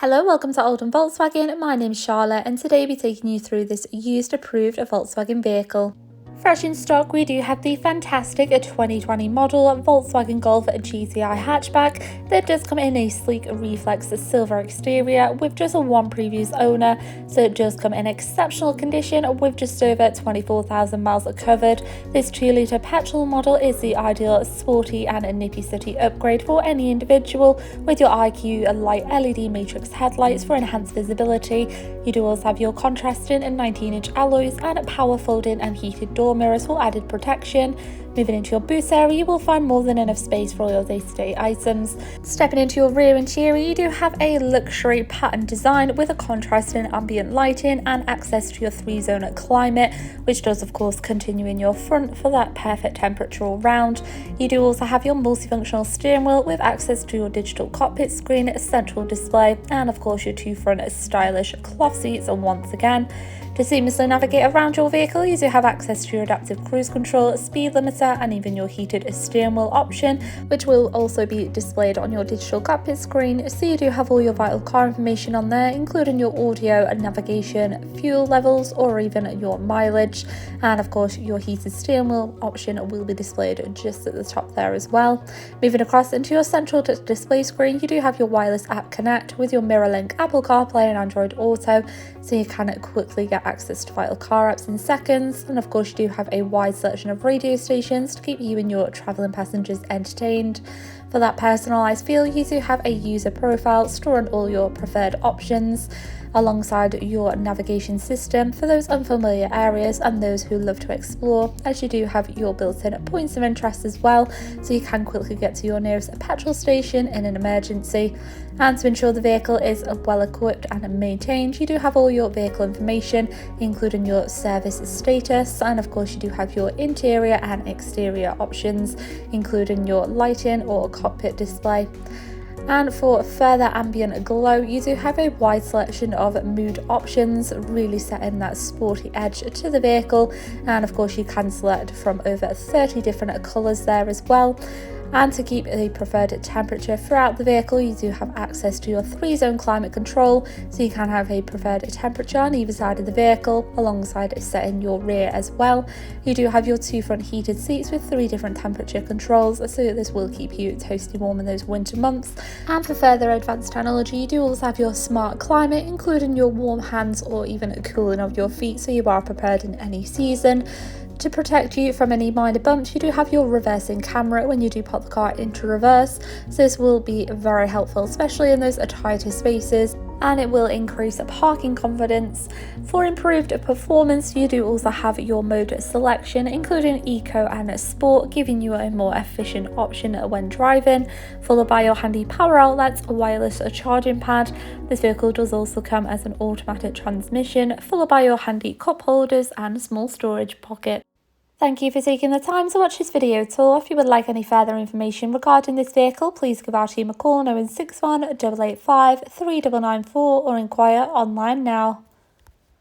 Hello, welcome to Oldham Volkswagen. My name is Charlotte and today we'll be taking you through this used approved Volkswagen vehicle. Fresh in stock, we do have the fantastic 2020 model Volkswagen Golf GTI Hatchback that does come in a sleek Reflex Silver exterior with just one previous owner, so it does come in exceptional condition with just over 24,000 miles covered. This 2-litre petrol model is the ideal sporty and nippy city upgrade for any individual with your IQ light LED matrix headlights for enhanced visibility. You do also have your contrasting 19-inch alloys and power folding and heated door mirrors for added protection. Moving into your boot area, you will find more than enough space for all your day-to-day items. Stepping into your rear interior, you do have a luxury pattern design with a contrasting ambient lighting and access to your 3-zone climate, which does of course continue in your front for that perfect temperature all round. You do also have your multifunctional steering wheel with access to your digital cockpit screen, central display, and of course your 2 front stylish cloth seats once again. To seamlessly navigate around your vehicle, you do have access to your adaptive cruise control, speed limiter, and even your heated steering wheel option, which will also be displayed on your digital cockpit screen. So you do have all your vital car information on there, including your audio and navigation, fuel levels, or even your mileage. And of course, your heated steering wheel option will be displayed just at the top there as well. Moving across into your central display screen, you do have your wireless app connect with your mirror link, Apple CarPlay, and Android Auto, so you can quickly get access to vital car apps in seconds. And of course, you do have a wide selection of radio stations to keep you and your travelling passengers entertained. For that personalised feel, you do have a user profile storing all your preferred options alongside your navigation system for those unfamiliar areas and those who love to explore, as you do have your built-in points of interest as well, so you can quickly get to your nearest petrol station in an emergency. And to ensure the vehicle is well equipped and maintained, you do have all your vehicle information, including your service status, and of course you do have your interior and exterior options, including your lighting or cockpit display. And for further ambient glow, you do have a wide selection of mood options, really setting that sporty edge to the vehicle. And of course you can select from over 30 different colours there as well. And to keep the preferred temperature throughout the vehicle, you do have access to your 3-zone climate control, so you can have a preferred temperature on either side of the vehicle, alongside setting your rear as well. You do have your 2 front heated seats with 3 different temperature controls, so this will keep you toasty warm in those winter months. And for further advanced technology, you do also have your smart climate, including your warm hands or even cooling of your feet, so you are prepared in any season. To protect you from any minor bumps, you do have your reversing camera when you do pop the car into reverse, so this will be very helpful, especially in those tighter spaces, and it will increase parking confidence. For improved performance, you do also have your mode selection, including Eco and Sport, giving you a more efficient option when driving, followed by your handy power outlets, a wireless charging pad. This vehicle does also come as an automatic transmission, followed by your handy cup holders and small storage pocket. Thank you for taking the time to watch this video tour. If you would like any further information regarding this vehicle, please give our team a call on 061 885 3994 or inquire online now.